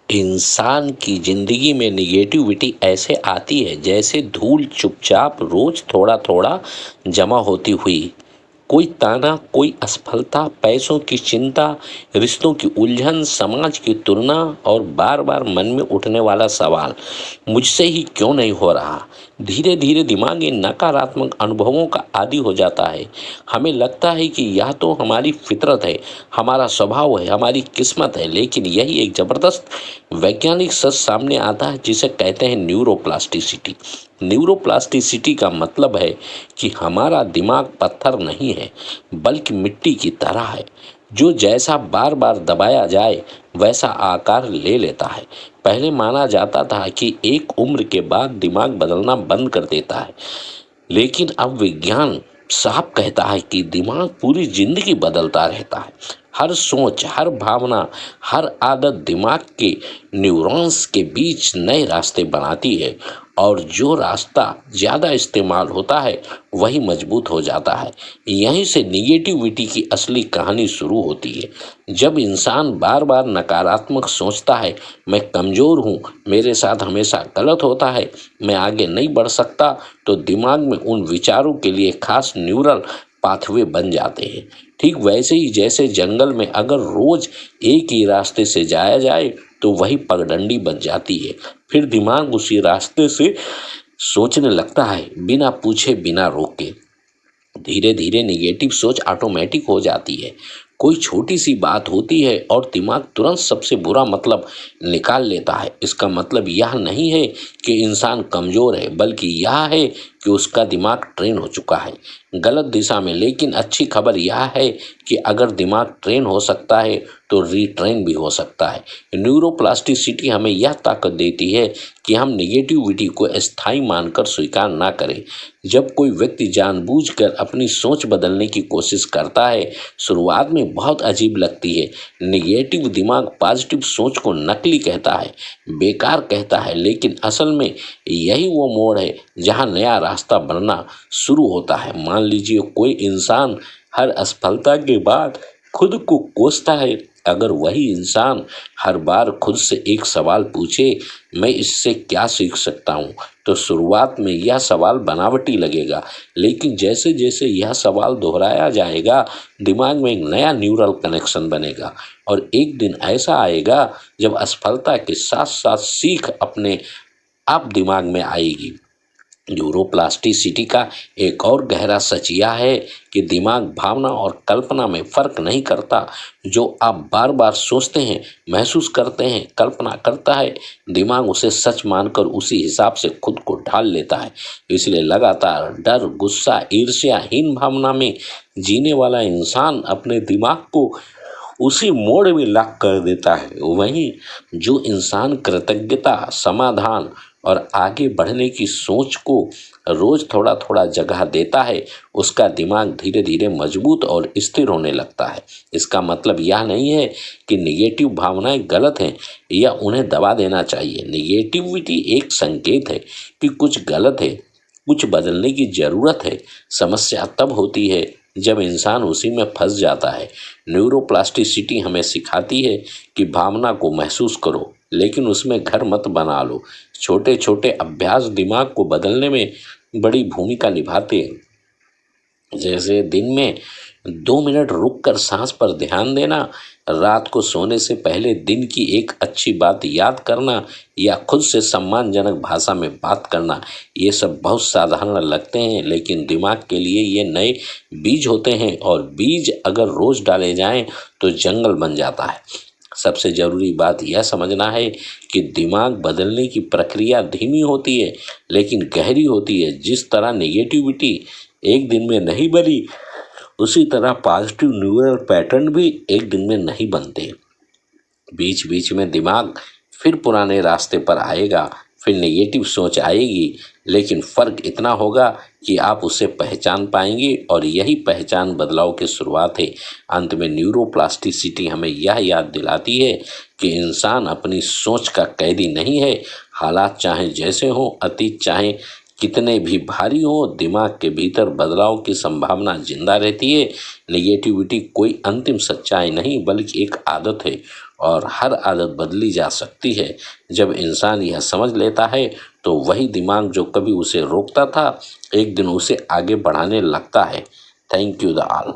इंसान की जिंदगी में निगेटिविटी ऐसे आती है जैसे धूल चुपचाप रोज थोड़ा थोड़ा जमा होती हुई। कोई ताना, कोई असफलता, पैसों की चिंता, रिश्तों की उलझन, समाज की तुलना और बार बार मन में उठने वाला सवाल, मुझसे ही क्यों नहीं हो रहा। धीरे धीरे दिमाग इन नकारात्मक अनुभवों का आदी हो जाता है। हमें लगता है कि यह तो हमारी फितरत है, हमारा स्वभाव है, हमारी किस्मत है। लेकिन यही एक जबरदस्त वैज्ञानिक सच सामने आता है जिसे कहते हैं न्यूरोप्लास्टिसिटी। न्यूरोप्लास्टिसिटी का मतलब है कि हमारा दिमाग पत्थर नहीं है, बल्कि मिट्टी की तरह है, जो जैसा बार बार दबाया जाए वैसा आकार ले लेता है। पहले माना जाता था कि एक उम्र के बाद दिमाग बदलना बंद कर देता है, लेकिन अब विज्ञान साफ कहता है कि दिमाग पूरी जिंदगी बदलता रहता है। हर सोच, हर भावना, हर आदत दिमाग के न्यूरॉन्स के बीच नए रास्ते बनाती है, और जो रास्ता ज़्यादा इस्तेमाल होता है वही मजबूत हो जाता है। यहीं से निगेटिविटी की असली कहानी शुरू होती है। जब इंसान बार बार नकारात्मक सोचता है, मैं कमज़ोर हूँ, मेरे साथ हमेशा गलत होता है, मैं आगे नहीं बढ़ सकता, तो दिमाग में उन विचारों के लिए खास न्यूरल पाथवे बन जाते हैं। ठीक वैसे ही जैसे जंगल में अगर रोज एक ही रास्ते से जाया जाए तो वही पगडंडी बन जाती है। फिर दिमाग उसी रास्ते से सोचने लगता है, बिना पूछे, बिना रोके। धीरे धीरे निगेटिव सोच ऑटोमेटिक हो जाती है। कोई छोटी सी बात होती है और दिमाग तुरंत सबसे बुरा मतलब निकाल लेता है। इसका मतलब यह नहीं है कि इंसान कमज़ोर है, बल्कि यह है कि उसका दिमाग ट्रेन हो चुका है गलत दिशा में। लेकिन अच्छी खबर यह है कि अगर दिमाग ट्रेन हो सकता है तो रीट्रेन भी हो सकता है। न्यूरोप्लास्टिसिटी हमें यह ताकत देती है कि हम निगेटिविटी को अस्थायी मानकर स्वीकार ना करें। जब कोई व्यक्ति जानबूझकर अपनी सोच बदलने की कोशिश करता है, शुरुआत में बहुत अजीब लगती है। निगेटिव दिमाग पॉजिटिव सोच को नकली कहता है, बेकार कहता है, लेकिन असल में यही वो मोड़ है जहां नया रास्ता बनना शुरू होता है। मान लीजिए कोई इंसान हर असफलता के बाद खुद को कोसता है। अगर वही इंसान हर बार खुद से एक सवाल पूछे, मैं इससे क्या सीख सकता हूँ, तो शुरुआत में यह सवाल बनावटी लगेगा। लेकिन जैसे जैसे यह सवाल दोहराया जाएगा, दिमाग में एक नया न्यूरल कनेक्शन बनेगा, और एक दिन ऐसा आएगा जब असफलता के साथ साथ सीख अपने आप दिमाग में आएगी। न्यूरोप्लास्टिसिटी का एक और गहरा सच यह है कि दिमाग भावना और कल्पना में फर्क नहीं करता। जो आप बार बार सोचते हैं, महसूस करते हैं, कल्पना करता है, दिमाग उसे सच मानकर उसी हिसाब से खुद को ढाल लेता है। इसलिए लगातार डर, गुस्सा, ईर्ष्या, हीन भावना में जीने वाला इंसान अपने दिमाग को उसी मोड़ में लॉक कर देता है। वहीं जो इंसान कृतज्ञता, समाधान और आगे बढ़ने की सोच को रोज थोड़ा थोड़ा जगह देता है, उसका दिमाग धीरे धीरे मजबूत और स्थिर होने लगता है। इसका मतलब यह नहीं है कि निगेटिव भावनाएं गलत हैं या उन्हें दबा देना चाहिए। निगेटिविटी एक संकेत है कि कुछ गलत है, कुछ बदलने की ज़रूरत है। समस्या तब होती है जब इंसान उसी में फंस जाता है। न्यूरोप्लास्टिसिटी हमें सिखाती है कि भावना को महसूस करो, लेकिन उसमें घर मत बना लो। छोटे छोटे अभ्यास दिमाग को बदलने में बड़ी भूमिका निभाते हैं। जैसे दिन में 2 मिनट रुककर सांस पर ध्यान देना, रात को सोने से पहले दिन की एक अच्छी बात याद करना, या खुद से सम्मानजनक भाषा में बात करना। ये सब बहुत साधारण लगते हैं, लेकिन दिमाग के लिए ये नए बीज होते हैं, और बीज अगर रोज डाले जाएं तो जंगल बन जाता है। सबसे ज़रूरी बात यह समझना है कि दिमाग बदलने की प्रक्रिया धीमी होती है, लेकिन गहरी होती है। जिस तरह नेगेटिविटी एक दिन में नहीं बनी, उसी तरह पॉजिटिव न्यूरल पैटर्न भी एक दिन में नहीं बनते। बीच बीच में दिमाग फिर पुराने रास्ते पर आएगा, फिर नेगेटिव सोच आएगी, लेकिन फ़र्क इतना होगा कि आप उसे पहचान पाएंगे, और यही पहचान बदलाव की शुरुआत है। अंत में न्यूरोप्लास्टिसिटी हमें यह याद दिलाती है कि इंसान अपनी सोच का कैदी नहीं है। हालात चाहे जैसे हों, अतीत चाहे कितने भी भारी हो, दिमाग के भीतर बदलाव की संभावना जिंदा रहती है। नेगेटिविटी कोई अंतिम सच्चाई नहीं, बल्कि एक आदत है, और हर आदत बदली जा सकती है। जब इंसान यह समझ लेता है तो वही दिमाग जो कभी उसे रोकता था एक दिन उसे आगे बढ़ाने लगता है। Thank you the all.